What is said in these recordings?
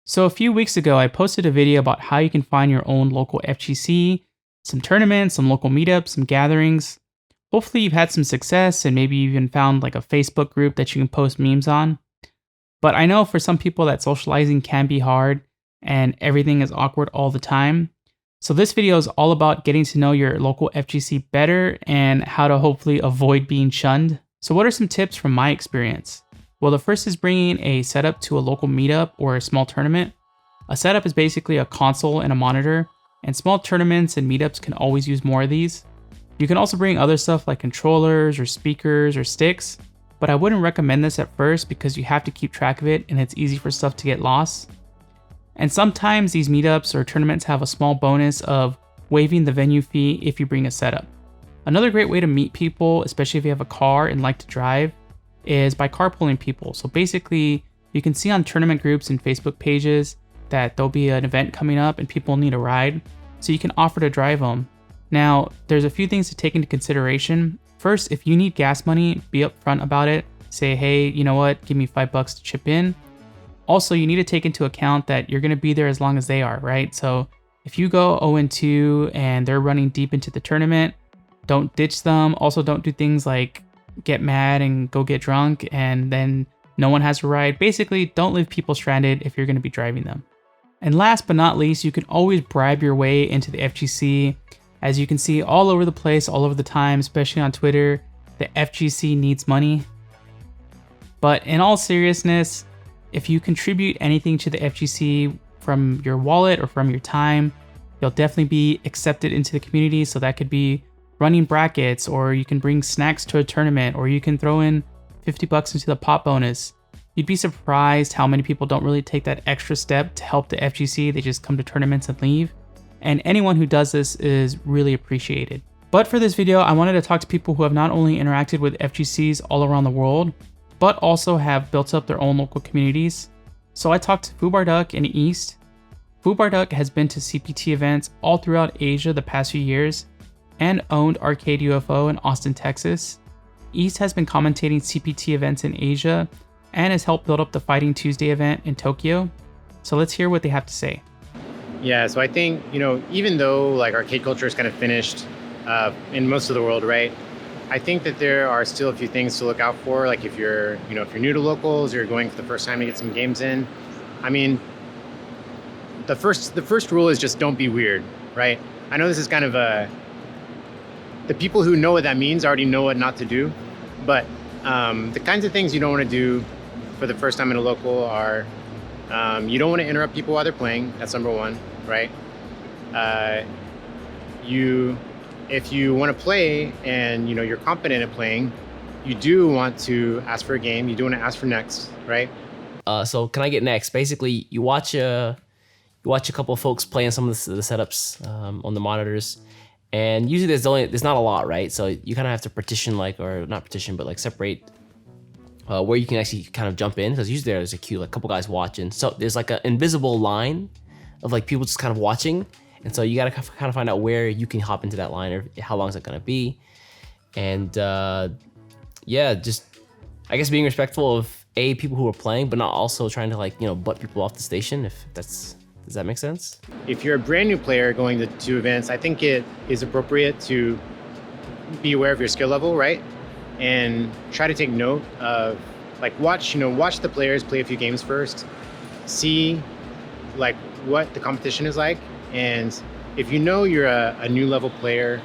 So a few weeks ago, I posted a video about how you can find your own local FGC, some tournaments, some local meetups, some gatherings. Hopefully you've had some success and maybe you even found like a Facebook group that you can post memes on. But I know for some people that socializing can be hard and everything is awkward all the time. So this video is all about getting to know your local FGC better and how to hopefully avoid being shunned. So what are some tips from my experience? Well, the first is bringing a setup to a local meetup or a small tournament. A setup is basically a console and a monitor, and small tournaments and meetups can always use more of these. You can also bring other stuff like controllers or speakers or sticks, but I wouldn't recommend this at first because you have to keep track of it and it's easy for stuff to get lost. And sometimes these meetups or tournaments have a small bonus of waiving the venue fee if you bring a setup. Another great way to meet people, especially if you have a car and like to drive, is by carpooling people. So basically, you can see on tournament groups and Facebook pages that there'll be an event coming up and people need a ride, so you can offer to drive them. Now, there's a few things to take into consideration. First, if you need gas money, be upfront about it. Say, hey, you know what, give me $5 to chip in. Also, you need to take into account that you're going to be there as long as they are, right? So if you go 0-2 and they're running deep into the tournament, don't ditch them. Also, don't do things like get mad and go get drunk and then no one has a ride. Basically, don't leave people stranded if you're going to be driving them. And last but not least, you can always bribe your way into the FGC. As you can see all over the place, all over the time, especially on Twitter, the FGC needs money. But in all seriousness, if you contribute anything to the FGC from your wallet or from your time, you'll definitely be accepted into the community. So that could be running brackets, or you can bring snacks to a tournament, or you can throw in $50 into the pot bonus. You'd be surprised how many people don't really take that extra step to help the FGC. They just come to tournaments and leave. And anyone who does this is really appreciated. But for this video, I wanted to talk to people who have not only interacted with FGCs all around the world, but also have built up their own local communities. So I talked to Fubarduck in East. Fubarduck has been to CPT events all throughout Asia the past few years and owned Arcade UFO in Austin, Texas. East has been commentating CPT events in Asia and has helped build up the Fighting Tuesday event in Tokyo. So let's hear what they have to say. Yeah, so I think, even though like arcade culture is kind of finished in most of the world, right? I think that there are still a few things to look out for. Like if you're new to locals, or you're going for the first time to get some games in. I mean, the first rule is just don't be weird, right? I know this is kind of the people who know what that means already know what not to do, but the kinds of things you don't want to do for the first time in a local are you don't want to interrupt people while they're playing. That's number one, right? If you want to play and you're competent at playing, you do want to ask for a game. You do want to ask for next, right? So can I get next? Basically, you watch a couple of folks playing some of the setups on the monitors, and usually there's not a lot, right? So you kind of have to partition separate where you can actually kind of jump in, because usually there's a queue, like a couple guys watching. So there's like an invisible line of like people just kind of watching. And so you got to kind of find out where you can hop into that line, or how long is it going to be. And just, I guess, being respectful of people who are playing, but not also trying to butt people off the station, does that make sense? If you're a brand new player going to two events, I think it is appropriate to be aware of your skill level, right? And try to take note of, watch the players play a few games first, see what the competition is like. And if you're a new level player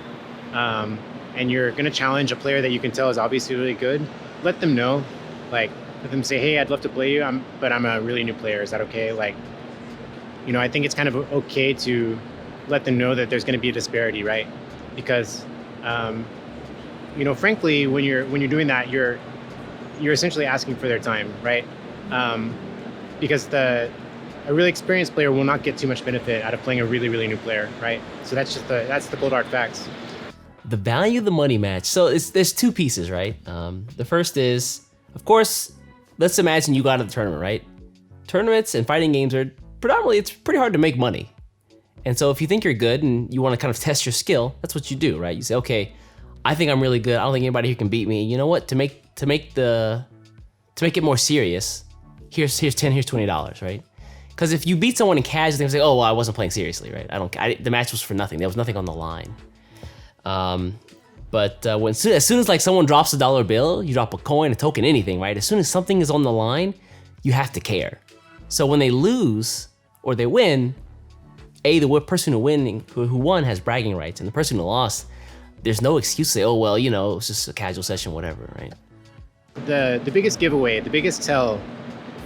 and you're going to challenge a player that you can tell is obviously really good, let them know. Let them say, hey, I'd love to play you, but I'm a really new player. Is that okay? I think it's kind of okay to let them know that there's going to be a disparity, right? Because, frankly, when you're doing that, you're essentially asking for their time, right? Because a really experienced player will not get too much benefit out of playing a really, really new player, right? So that's the cold hard facts. The value of the money match. So there's two pieces, right? The first is, of course, let's imagine you got to the tournament, right? Tournaments and fighting games are predominantly, it's pretty hard to make money. And so if you think you're good and you want to kind of test your skill, that's what you do, right? You say, okay, I think I'm really good. I don't think anybody here can beat me. You know what? To make it more serious, here's $10, here's $20, right? Because if you beat someone in casual, they say, "Oh, well, I wasn't playing seriously, right? The match was for nothing. There was nothing on the line." But as soon as like someone drops a dollar bill, you drop a coin, a token, anything, right? As soon as something is on the line, you have to care. So when they lose or they win, the person who won has bragging rights, and the person who lost, there's no excuse to say, "Oh, well, you know, it's just a casual session, whatever," right? The biggest giveaway, the biggest tell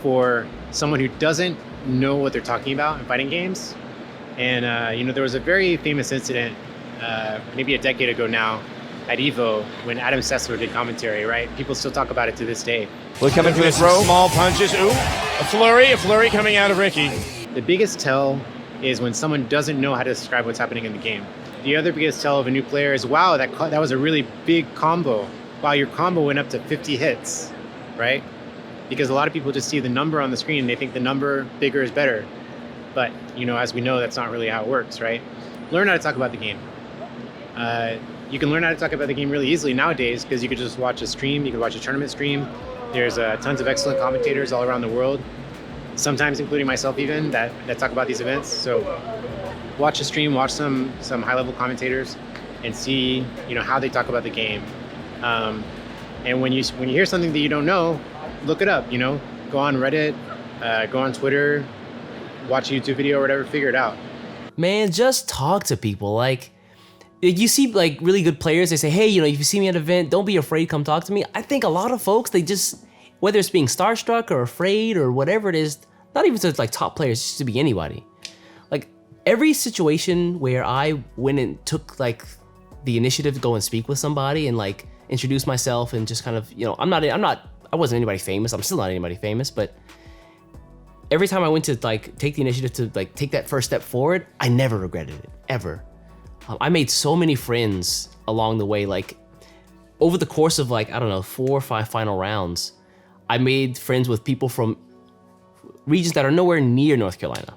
for someone who doesn't know what they're talking about in fighting games, and there was a very famous incident maybe a decade ago now at EVO when Adam Sessler did commentary, right? People still talk about it to this day. We're coming for the throw. Small punches. Ooh, a flurry coming out of Ricky. The biggest tell is when someone doesn't know how to describe what's happening in the game. The other biggest tell of a new player is, wow, that was a really big combo. Wow, your combo went up to 50 hits, right? Because a lot of people just see the number on the screen and they think the number bigger is better. But, as we know, that's not really how it works, right? Learn how to talk about the game. You can learn how to talk about the game really easily nowadays because you could just watch a stream, you can watch a tournament stream. There's tons of excellent commentators all around the world, sometimes including myself even, that talk about these events. So watch a stream, watch some high-level commentators and see, how they talk about the game. And when you hear something that you don't know, look it up, go on Reddit, go on Twitter, watch a YouTube video or whatever, figure it out. Man, just talk to people. Like, you see like really good players, they say, "Hey, if you see me at an event, don't be afraid, come talk to me." I think a lot of folks, they just, whether it's being starstruck or afraid or whatever it is, not even to like top players, just to be anybody. Like every situation where I went and took like the initiative to go and speak with somebody and like introduce myself and just kind of, I wasn't anybody famous. I'm still not anybody famous, but every time I went to like take the initiative to like take that first step forward, I never regretted it, ever. I made so many friends along the way. Like over the course of 4 or 5 final rounds, I made friends with people from regions that are nowhere near North Carolina.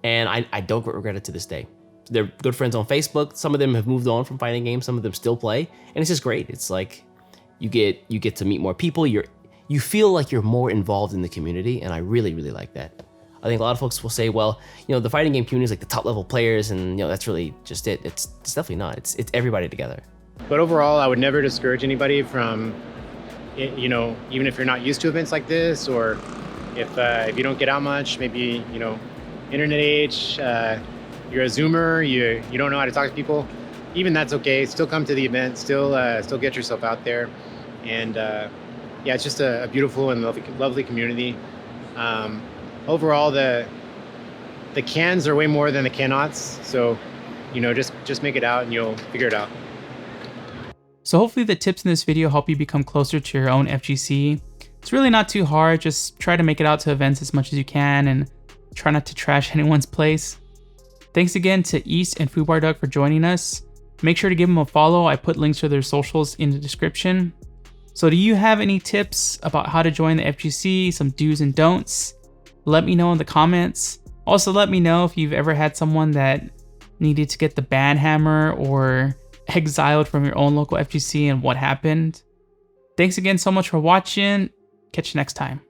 And I don't regret it to this day. They're good friends on Facebook. Some of them have moved on from fighting games. Some of them still play. And it's just great. It's like you get to meet more people. You feel like you're more involved in the community. And I really, really like that. I think a lot of folks will say, well, the fighting game community is like the top level players, and that's really just it. It's definitely not. It's everybody together. But overall, I would never discourage anybody from, even if you're not used to events like this, or if you don't get out much, maybe internet age, you're a Zoomer, you don't know how to talk to people. Even that's okay. Still come to the event. Still get yourself out there, and it's just a beautiful and lovely community. Overall, the cans are way more than the cannots. So, just make it out and you'll figure it out. So hopefully the tips in this video help you become closer to your own FGC. It's really not too hard. Just try to make it out to events as much as you can and try not to trash anyone's place. Thanks again to East and Fubarduck for joining us. Make sure to give them a follow. I put links to their socials in the description. So do you have any tips about how to join the FGC, some do's and don'ts? Let me know in the comments. Also, let me know if you've ever had someone that needed to get the ban hammer or exiled from your own local FGC and what happened. Thanks again so much for watching. Catch you next time.